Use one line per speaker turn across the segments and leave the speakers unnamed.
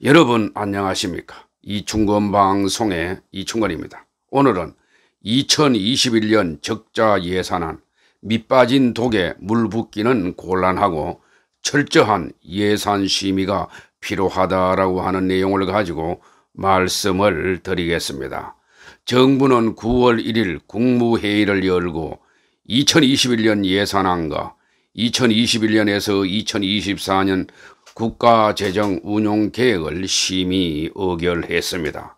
여러분 안녕하십니까? 이충건 방송의 이충건입니다. 오늘은 2021년 적자 예산안 밑빠진 독에 물 붓기는 곤란하고 철저한 예산 심의가 필요하다라고 하는 내용을 가지고 말씀을 드리겠습니다. 정부는 9월 1일 국무회의를 열고 2021년 예산안과 2021년에서 2024년 국가재정 운용계획을 심의 의결했습니다.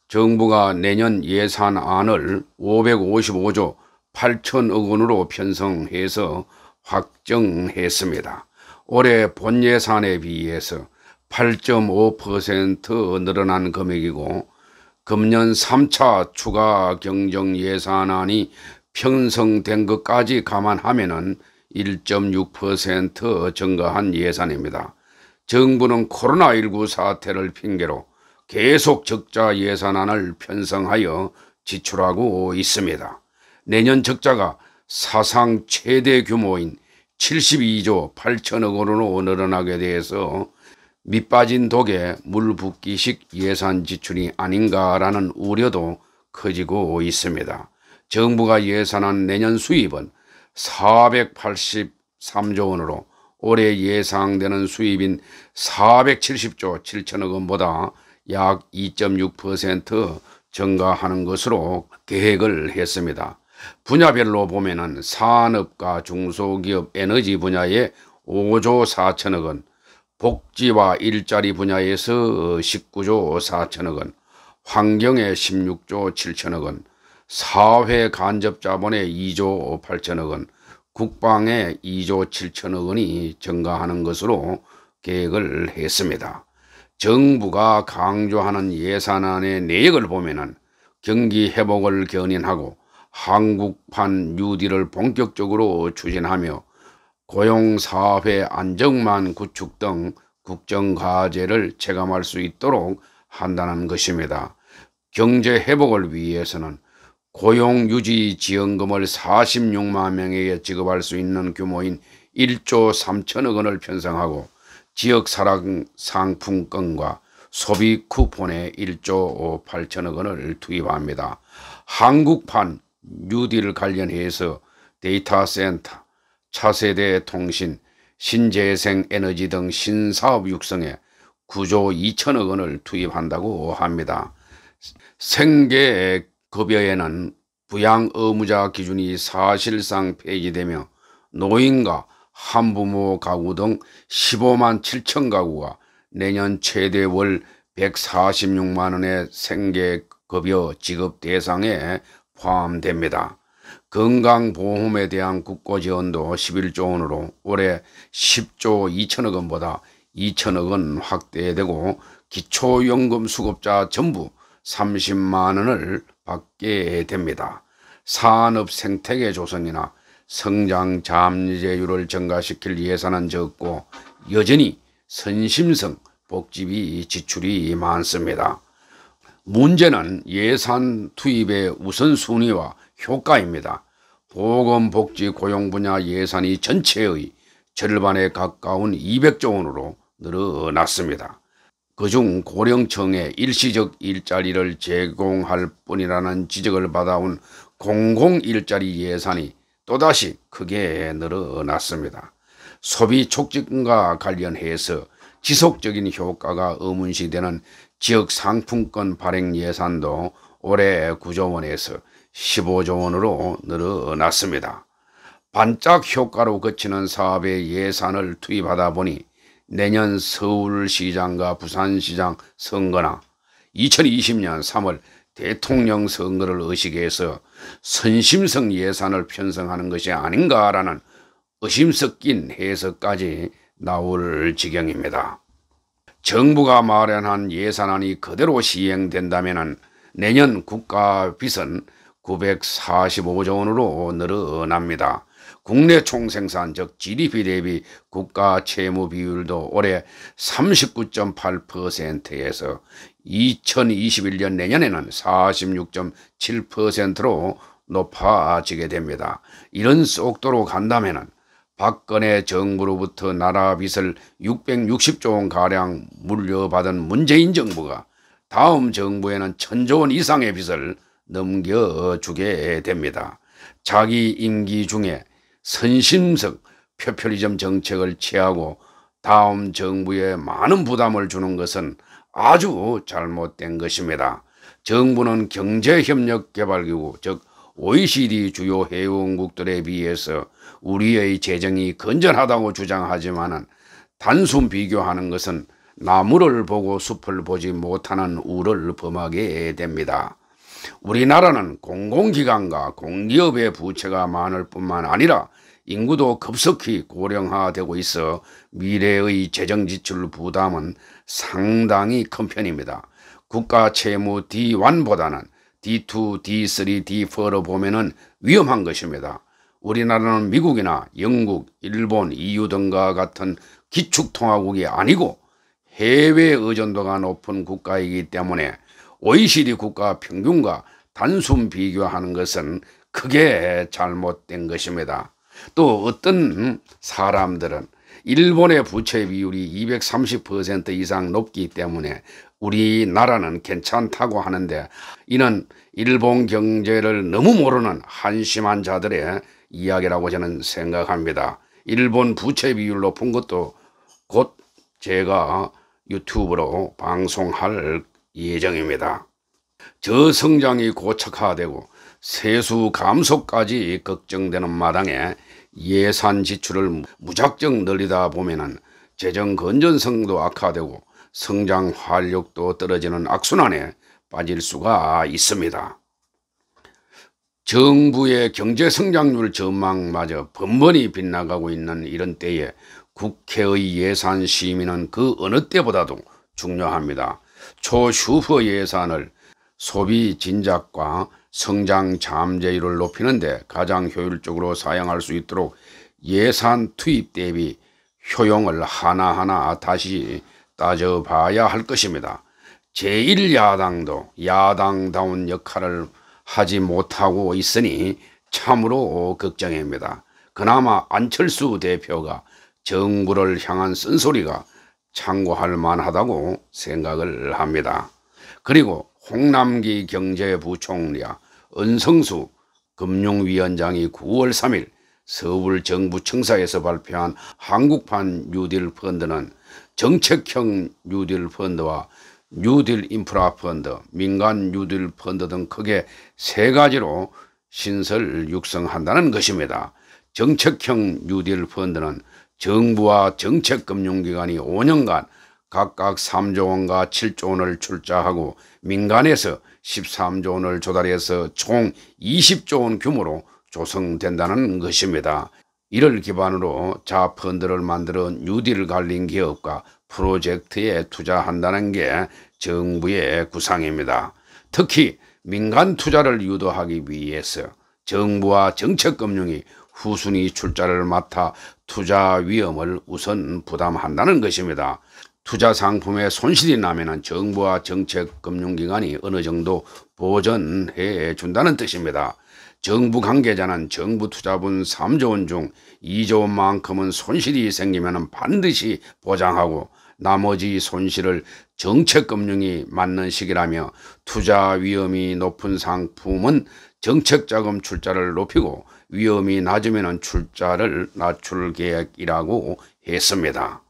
정부가 내년 예산안을 555조 8천억 원으로 편성해서 확정했습니다. 올해 본 예산에 비해서 8.5% 늘어난 금액이고 금년 3차 추가 경정 예산안이 편성된 것까지 감안하면 1.6% 증가한 예산입니다. 정부는 코로나19 사태를 핑계로 계속 적자 예산안을 편성하여 지출하고 있습니다. 내년 적자가 사상 최대 규모인 72조 8천억 원으로 늘어나게 돼서 밑빠진 독에 물 붓기식 예산 지출이 아닌가라는 우려도 커지고 있습니다. 정부가 예산한 내년 수입은 483조 원으로 올해 예상되는 수입인 470조 7천억 원보다 약 2.6% 증가하는 것으로 계획을 했습니다. 분야별로 보면은 산업과 중소기업 에너지 분야에 5조 4천억 원, 복지와 일자리 분야에서 19조 4천억 원, 환경에 16조 7천억 원, 사회 간접 자본에 2조 8천억 원, 국방에 2조 7천억 원이 증가하는 것으로 계획을 했습니다. 정부가 강조하는 예산안의 내역을 보면은 경기 회복을 견인하고 한국판 뉴딜을 본격적으로 추진하며 고용사회 안정망 구축 등 국정과제를 체감할 수 있도록 한다는 것입니다. 경제 회복을 위해서는 고용유지지원금을 46만 명에게 지급할 수 있는 규모인 1조 3천억 원을 편성하고 지역상품권과 소비 쿠폰에 1조 8천억 원을 투입합니다. 한국판 뉴딜 관련해서 데이터 센터, 차세대 통신, 신재생 에너지 등 신사업 육성에 9조 2천억 원을 투입한다고 합니다. 생계급여에는 부양 의무자 기준이 사실상 폐지되며 노인과 한부모 가구 등 15만 7천 가구가 내년 최대 월 146만 원의 생계급여 지급 대상에 포함됩니다. 건강보험에 대한 국고지원도 11조 원으로 올해 10조 2천억 원보다 2천억 원 확대되고 기초연금 수급자 전부 30만 원을 받게 됩니다. 산업 생태계 조성이나 성장 잠재율을 증가시킬 예산은 적고 여전히 선심성 복지비 지출이 많습니다. 문제는 예산 투입의 우선순위와 효과입니다. 보건복지 고용 분야 예산이 전체의 절반에 가까운 200조 원으로 늘어났습니다. 그중 고령층에 일시적 일자리를 제공할 뿐이라는 지적을 받아온 공공일자리 예산이 또다시 크게 늘어났습니다. 소비 촉진과 관련해서 지속적인 효과가 의문시되는 지역상품권 발행 예산도 올해 9조 원에서 15조 원으로 늘어났습니다. 반짝 효과로 그치는 사업에 예산을 투입하다 보니 내년 서울시장과 부산시장 선거나 2020년 3월 대통령 선거를 의식해서 선심성 예산을 편성하는 것이 아닌가라는 의심 섞인 해석까지 나올 지경입니다. 정부가 마련한 예산안이 그대로 시행된다면 내년 국가빚은 945조 원으로 늘어납니다. 국내 총생산 즉 GDP 대비 국가 채무 비율도 올해 39.8%에서 2021년 내년에는 46.7%로 높아지게 됩니다. 이런 속도로 간다면 박근혜 정부로부터 나라 빚을 660조 원가량 물려받은 문재인 정부가 다음 정부에는 1000조 원 이상의 빚을 넘겨주게 됩니다. 자기 임기 중에 선심성 포퓰리즘 정책을 취하고 다음 정부에 많은 부담을 주는 것은 아주 잘못된 것입니다. 정부는 경제협력개발기구 즉 OECD 주요 회원국들에 비해서 우리의 재정이 건전하다고 주장하지만 단순 비교하는 것은 나무를 보고 숲을 보지 못하는 우를 범하게 됩니다. 우리나라는 공공기관과 공기업의 부채가 많을 뿐만 아니라 인구도 급속히 고령화되고 있어 미래의 재정지출 부담은 상당히 큰 편입니다. 국가 채무 D1보다는 D2, D3, D4로 보면은 위험한 것입니다. 우리나라는 미국이나 영국, 일본, EU 등과 같은 기축통화국이 아니고 해외 의존도가 높은 국가이기 때문에 OECD 국가 평균과 단순 비교하는 것은 크게 잘못된 것입니다. 또 어떤 사람들은 일본의 부채 비율이 230% 이상 높기 때문에 우리나라는 괜찮다고 하는데 이는 일본 경제를 너무 모르는 한심한 자들의 이야기라고 저는 생각합니다. 일본 부채 비율 높은 것도 곧 제가 유튜브로 방송할 예정입니다. 저성장이 고착화되고 세수 감소까지 걱정되는 마당에 예산 지출을 무작정 늘리다 보면은 재정 건전성도 악화되고 성장 활력도 떨어지는 악순환에 빠질 수가 있습니다. 정부의 경제 성장률 전망마저 번번이 빗나가고 있는 이런 때에 국회의 예산 심의는 그 어느 때보다도 중요합니다. 초슈퍼 예산을 소비 진작과 성장 잠재율을 높이는 데 가장 효율적으로 사용할 수 있도록 예산 투입 대비 효용을 하나하나 다시 따져봐야 할 것입니다. 제1야당도 야당다운 역할을 하지 못하고 있으니 참으로 걱정입니다. 그나마 안철수 대표가 정부를 향한 쓴소리가 참고할 만하다고 생각을 합니다. 그리고 홍남기 경제부총리와 은성수 금융위원장이 9월 3일 서울 정부청사에서 발표한 한국판 뉴딜 펀드는 정책형 뉴딜 펀드와 뉴딜 인프라 펀드, 민간 뉴딜 펀드 등 크게 세 가지로 신설 육성한다는 것입니다. 정책형 뉴딜 펀드는 정부와 정책금융기관이 5년간 각각 3조 원과 7조 원을 출자하고 민간에서 13조 원을 조달해서 총 20조 원 규모로 조성된다는 것입니다. 이를 기반으로 자펀드를 만들어 뉴딜 관련 기업과 프로젝트에 투자한다는 게 정부의 구상입니다. 특히 민간 투자를 유도하기 위해서 정부와 정책금융이 후순위 출자를 맡아 투자 위험을 우선 부담한다는 것입니다. 투자 상품에 손실이 나면 정부와 정책금융기관이 어느 정도 보전해 준다는 뜻입니다. 정부 관계자는 정부 투자분 3조 원 중 2조 원만큼은 손실이 생기면 반드시 보장하고 나머지 손실을 정책금융이 맡는 식이라며 투자 위험이 높은 상품은 정책자금 출자를 높이고 위험이 낮으면 출자를 낮출 계획이라고 했습니다.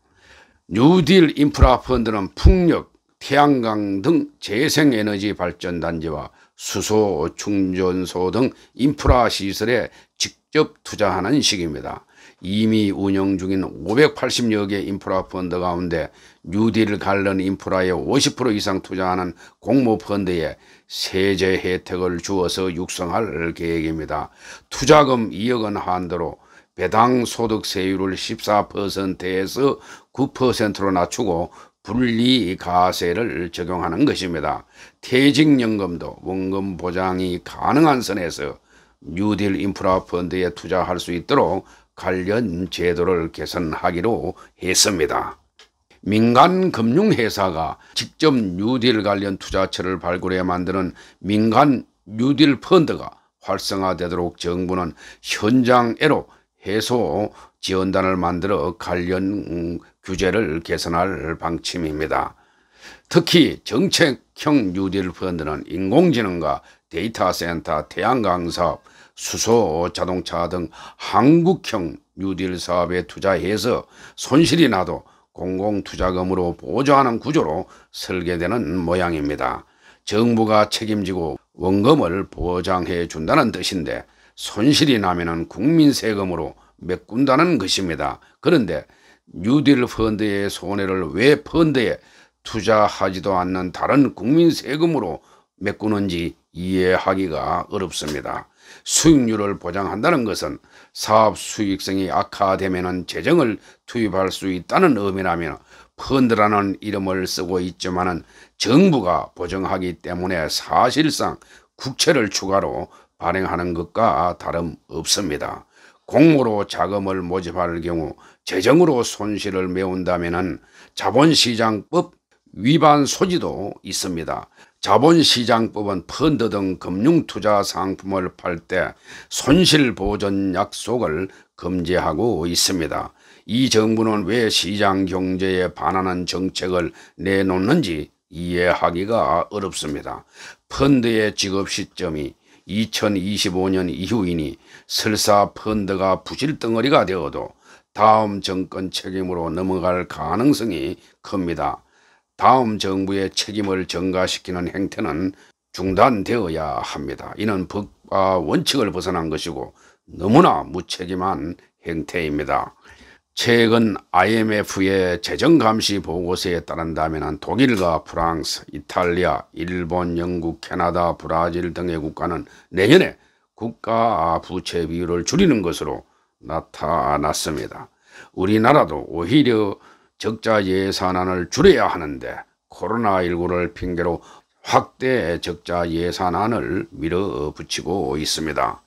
뉴딜 인프라 펀드는 풍력, 태양광 등 재생에너지 발전단지와 수소, 충전소 등 인프라 시설에 직접 투자하는 식입니다. 이미 운영 중인 580여 개 인프라 펀드 가운데 뉴딜 관련 인프라에 50% 이상 투자하는 공모펀드에 세제 혜택을 주어서 육성할 계획입니다. 투자금 2억 원 한도로 배당 소득세율을 14%에서 9%로 낮추고 분리과세를 적용하는 것입니다. 퇴직연금도 원금 보장이 가능한 선에서 뉴딜 인프라 펀드에 투자할 수 있도록 관련 제도를 개선하기로 했습니다. 민간 금융회사가 직접 뉴딜 관련 투자처를 발굴해 만드는 민간 뉴딜 펀드가 활성화되도록 정부는 현장애로 해소 지원단을 만들어 관련 규제를 개선할 방침입니다. 특히 정책형 뉴딜 펀드는 인공지능과 데이터 센터, 태양광 사업, 수소 자동차 등 한국형 뉴딜 사업에 투자해서 손실이 나도 공공투자금으로 보조하는 구조로 설계되는 모양입니다. 정부가 책임지고 원금을 보장해 준다는 뜻인데 손실이 나면은 국민 세금으로 메꾼다는 것입니다. 그런데 뉴딜 펀드의 손해를 왜 펀드에 투자하지도 않는 다른 국민 세금으로 메꾸는지 이해하기가 어렵습니다. 수익률을 보장한다는 것은 사업 수익성이 악화되면 재정을 투입할 수 있다는 의미라며 펀드라는 이름을 쓰고 있지만 정부가 보증하기 때문에 사실상 국채를 추가로 발행하는 것과 다름없습니다. 공모로 자금을 모집할 경우 재정으로 손실을 메운다면 자본시장법 위반 소지도 있습니다. 자본시장법은 펀드 등 금융투자 상품을 팔 때 손실보전 약속을 금지하고 있습니다. 이 정부는 왜 시장경제에 반하는 정책을 내놓는지 이해하기가 어렵습니다. 펀드의 지급 시점이 2025년 이후이니 설사 펀드가 부실덩어리가 되어도 다음 정권 책임으로 넘어갈 가능성이 큽니다. 다음 정부의 책임을 전가시키는 행태는 중단되어야 합니다. 이는 법과 원칙을 벗어난 것이고 너무나 무책임한 행태입니다. 최근 IMF의 재정감시 보고서에 따른다면 독일과 프랑스, 이탈리아, 일본, 영국, 캐나다, 브라질 등의 국가는 내년에 국가 부채 비율을 줄이는 것으로 나타났습니다. 우리나라도 오히려 적자 예산안을 줄여야 하는데 코로나19를 핑계로 확대 적자 예산안을 밀어붙이고 있습니다.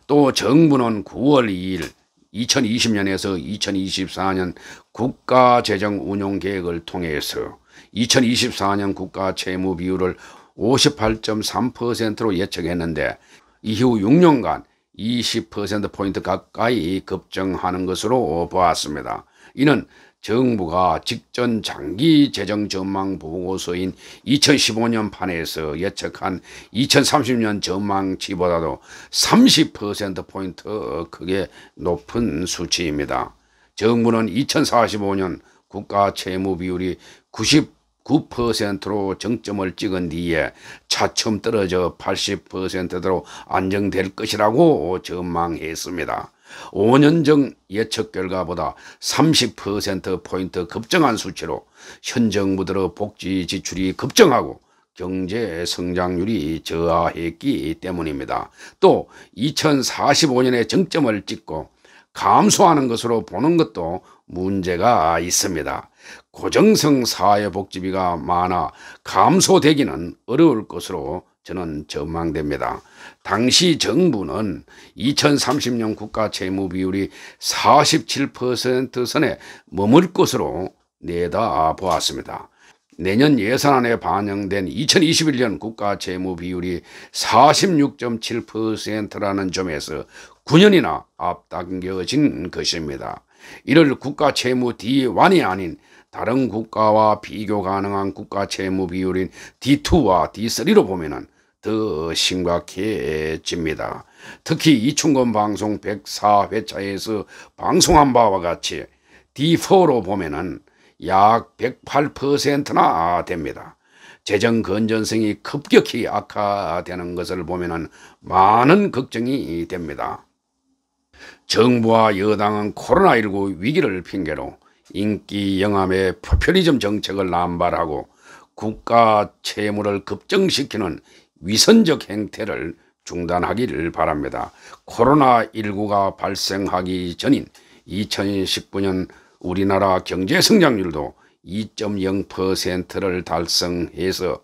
또 정부는 9월 2일 2020년에서 2024년 국가재정운용계획을 통해서 2024년 국가채무 비율을 58.3%로 예측했는데 이후 6년간 20%포인트 가까이 급증하는 것으로 보았습니다. 이는 정부가 직전 장기 재정 전망 보고서인 2015년 판에서 예측한 2030년 전망치보다도 30%포인트 크게 높은 수치입니다. 정부는 2045년 국가 채무 비율이 99%로 정점을 찍은 뒤에 차츰 떨어져 80%대로 안정될 것이라고 전망했습니다. 5년 전 예측 결과보다 30%포인트 급증한 수치로 현 정부들의 복지 지출이 급증하고 경제 성장률이 저하했기 때문입니다. 또 2045년에 정점을 찍고 감소하는 것으로 보는 것도 문제가 있습니다. 고정성 사회복지비가 많아 감소되기는 어려울 것으로 저는 전망됩니다. 당시 정부는 2030년 국가 채무 비율이 47% 선에 머물 것으로 내다보았습니다. 내년 예산안에 반영된 2021년 국가 채무 비율이 46.7%라는 점에서 9년이나 앞당겨진 것입니다. 이를 국가 채무 D1이 아닌 다른 국가와 비교 가능한 국가 채무 비율인 D2와 D3로 보면은 더 심각해집니다. 특히 이충건 방송 104회차에서 방송한 바와 같이 D4로 보면은 약 108%나 됩니다. 재정 건전성이 급격히 악화되는 것을 보면은 많은 걱정이 됩니다. 정부와 여당은 코로나19 위기를 핑계로 인기 영합의 포퓰리즘 정책을 남발하고 국가 채무를 급증시키는 위선적 행태를 중단하기를 바랍니다. 코로나19가 발생하기 전인 2019년 우리나라 경제 성장률도 2.0%를 달성해서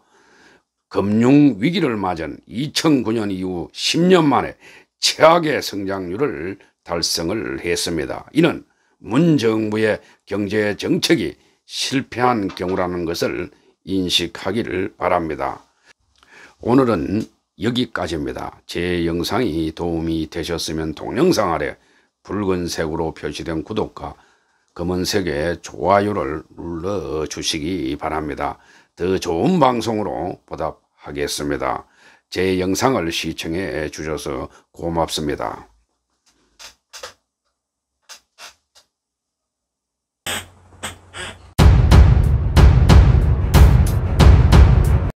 금융위기를 맞은 2009년 이후 10년 만에 최악의 성장률을 달성을 했습니다. 이는 문 정부의 경제 정책이 실패한 경우라는 것을 인식하기를 바랍니다. 오늘은 여기까지입니다. 제 영상이 도움이 되셨으면 동영상 아래 붉은색으로 표시된 구독과 검은색의 좋아요를 눌러 주시기 바랍니다. 더 좋은 방송으로 보답하겠습니다. 제 영상을 시청해 주셔서 고맙습니다.